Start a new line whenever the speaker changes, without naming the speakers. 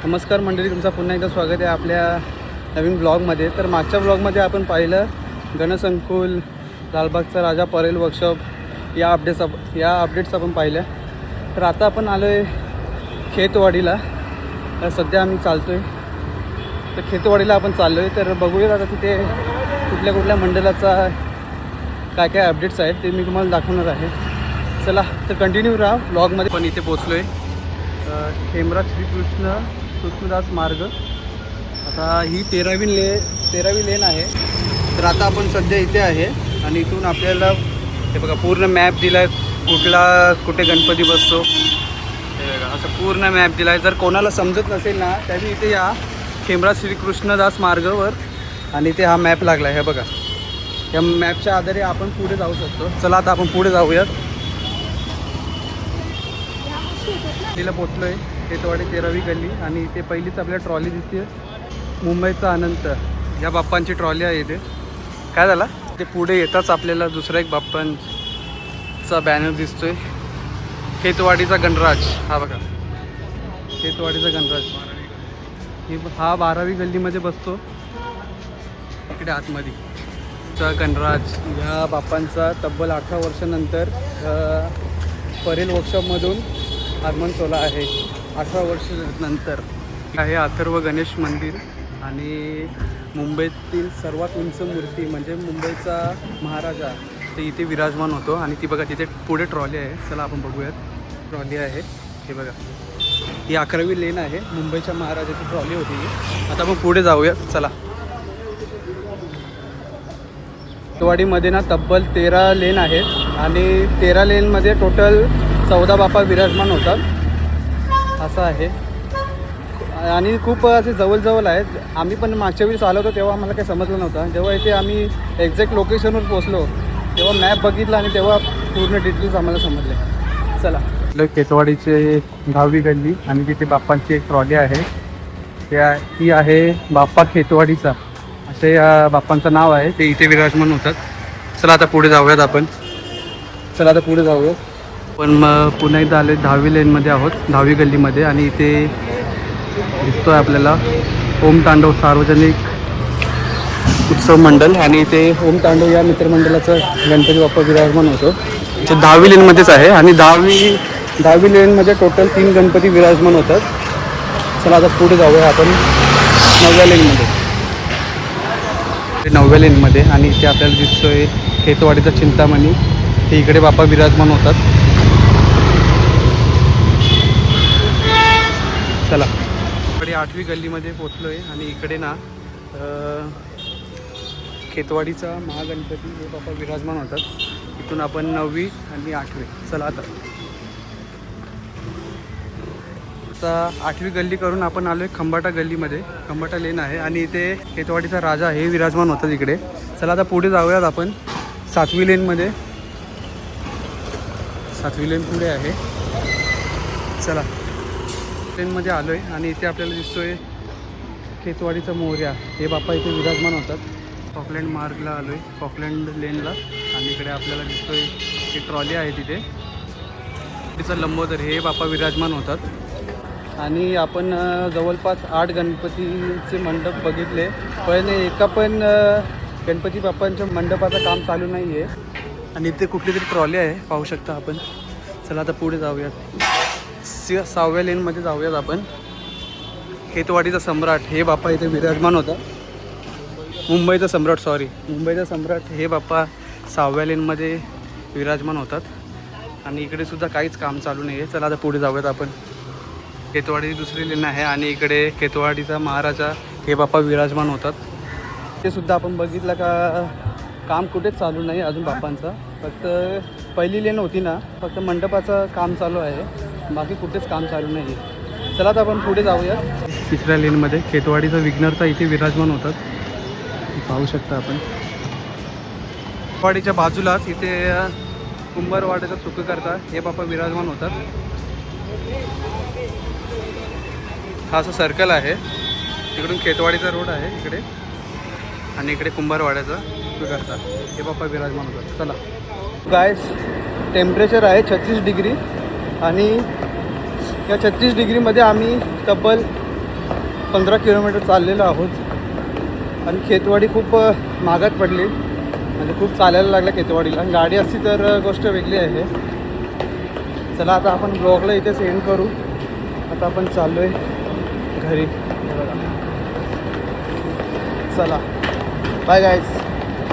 नमस्कार मंडळी, तुमचं पुन्हा एकदा स्वागत आहे आपल्या नवीन ब्लॉगमध्ये. तर मागच्या ब्लॉगमध्ये आपण पाहिलं गणसंकुल, लालबागचा राजा, परेल वर्कशॉप या अपडेट्स आपण पाहिल्या. तर आता आपण आलो आहे खेतवाडीला. तर सध्या आम्ही चालतो आहे, तर खेतवाडीला आपण चाललो आहे. तर बघूयात आता तिथे कुठल्या कुठल्या मंडळाचा काय काय अपडेट्स आहेत ते मी तुम्हाला दाखवणार आहे. चला तर कंटिन्यू राहा ब्लॉगमध्ये. पण इथे पोचलो आहे खेमराज श्रीकृष्ण कृष्णदास मार्ग. आता ही 13वी लेन आहे. तर आता आपण सध्या इथे आहे आणि इथून आपल्याला हे बघा पूर्ण मॅप दिला आहे, कुठे गणपती बसतो हे बघा, असं पूर्ण मॅप दिला आहे. जर कोणाला समजत नसेल ना त्यांनी इथे या खेमराज श्रीकृष्णदास मार्गावर आणि इथे हा मॅप लागला आहे. हे बघा, या मॅपच्या आधारे आपण पुढे जाऊ शकतो. चला आता आपण पुढे जाऊयात. तिला पोचलो आहे खेतवाडी 13वी गल्ली आणि इथे पहिलीच आपल्याला ट्रॉली दिसते, मुंबईचा अनंत या बाप्पांची ट्रॉली आहे इथे. काय झाला ते पुढे येताच आपल्याला दुसरा एक बाप्पांचा बॅनर दिसतोय, खेतवाडीचा गणराज. हा बघा, खेतवाडीचा गणराज. हा 12वी गल्लीमध्ये बसतो इकडे आतमध्ये. चा गणराज या बाप्पांचा तब्बल 18 वर्षानंतर परेल वर्कशॉपमधून आगमन सोहळा आहे. 18 वर्षानंतर आहे अथर्व गणेश मंदिर आणि मुंबईतील सर्वात उंच मूर्ती म्हणजे मुंबईचा महाराजा ते इथे विराजमान होतो. आणि ती बघा तिथे पुढे ट्रॉली आहे. चला आपण बघूयात. ट्रॉली आहे हे बघा, ही 11वी लेन आहे. मुंबईच्या महाराजाची ट्रॉली होती ही. आता आपण पुढे जाऊयात. चला. खेतवाडीमध्ये ना तब्बल 13 लेन आहेत आणि 13 लेनमध्ये टोटल 14 बाप्पा विराजमान होतात असं आहे. आणि खूप असे जवळ आहेत. आम्ही पण मागच्या वेळी आलो होतो तेव्हा आम्हाला काही समजलं नव्हतं. जेव्हा इथे आम्ही एक्झॅक्ट लोकेशनवर पोचलो तेव्हा मॅप बघितला आणि तेव्हा पूर्ण डिटेल्स आम्हाला समजले. चला. खेतवाडीचे 10वी गल्ली आणि तिथे बाप्पांची एक ट्रॉली आहे. ती आहे बाप्पा खेतवाडीचा, असे या बाप्पांचं नाव आहे. ते इथे विराजमान होतात. चला आता पुढे जाऊयात आपण. पण मग पुन्हा एकदा आले 10वी लेनमध्ये आहोत, 10वी गल्लीमध्ये. आणि इथे दिसतो आहे आपल्याला ओम तांडव सार्वजनिक उत्सव मंडळ. आणि इथे ओम तांडव या मित्रमंडळाचा गणपती बाप्पा विराजमान होतो. ते 10वी लेनमध्येच आहे आणि 10वी लेनमध्ये टोटल 3 गणपती विराजमान होतात. चला आता पुढे जाऊया आपण 9व्या लेनमध्ये. आणि इथे आपल्याला दिसतोय खेतवाडीचा चिंतामणी, ते इकडे बाप्पा विराजमान होतात. चला. इकडे 8वी गल्लीमध्ये पोचलो आहे आणि इकडे ना खेतवाडीचा महागणपती हे बाप्पा विराजमान होतात. इथून आपण 9वी आणि 8वी. चला आता 8वी गल्ली करून आपण आलो आहे खंबाटा गल्लीमध्ये. खंबाटा लेन आहे आणि इथे खेतवाडीचा राजा हे विराजमान होतात इकडे. चला आता पुढे जाऊयात आपण 7वी लेनमध्ये. 7वी लेन पुढे आहे. चला, लेनमध्ये आलो आहे आणि इथे आपल्याला दिसतोय खेतवाडीचा मोरया हे बाप्पा इथे विराजमान होतात. फॉकलँड मार्गला आलो आहे, फॉकलँड लेनला. आणि इकडे आपल्याला दिसतोय ही ट्रॉली आहे तिथे. तिचा लंबोदर हे बाप्पा विराजमान होतात. आणि आपण जवळपास 8 गणपतीचे मंडप बघितले, पण एका पण गणपती बाप्पांच्या मंडपाचं काम चालू नाही आहे. आणि इथे कुठली तरी ट्रॉली आहे, पाहू शकता आपण. चला आता पुढे जाऊयात. 6व्या लेनमध्ये जाऊयात आपण. खेतवाडीचा सम्राट हे बाप्पा इथे विराजमान होता. मुंबईचा सम्राट हे बाप्पा 6व्या लेनमध्ये विराजमान होतात. आणि इकडे सुद्धा काहीच काम चालू नाही आहे. चला आता पुढे जाऊयात आपण. खेतवाडी दुसरी लेन आहे आणि इकडे खेतवाडीचा महाराजा हे बाप्पा विराजमान होतात. ते सुद्धा आपण बघितलं का काम कुठेच चालू नाही अजून बाप्पांचं. फक्त पहिली लेन होती ना, फक्त मंडपाचं काम चालू आहे, बाकी कुठेच काम चालू नाही आहे. चला तर आपण पुढे जाऊया. 3ऱ्या लेनमध्ये खेतवाडीचा विघ्नहर्ता इथे विराजमान होतात, पाहू शकता आपण. खेतवाडीच्या बाजूलाच इथे कुंभारवाड्याचा सुखकर्ता हे बाप्पा विराजमान होतात. हा असं सर्कल आहे, तिकडून खेतवाडीचा रोड आहे इकडे आणि इकडे कुंभारवाड्याचा सुखकर्ता हे बाप्पा विराजमान होतात. चला गायस, टेम्परेचर आहे 36 डिग्री आणि या 36 डिग्रीमध्ये आम्ही तब्बल 15 किलोमीटर चाललेलो आहोत आणि खेतवाडी खूप मागात पडली, म्हणजे खूप चालायला लागलं खेतवाडीला. गाडी असती तर गोष्ट वेगळी आहे. चला आता आपण ब्लॉगला इथेच एंड करू. आता आपण चाललो आहे घरी. चला बाय गाईज.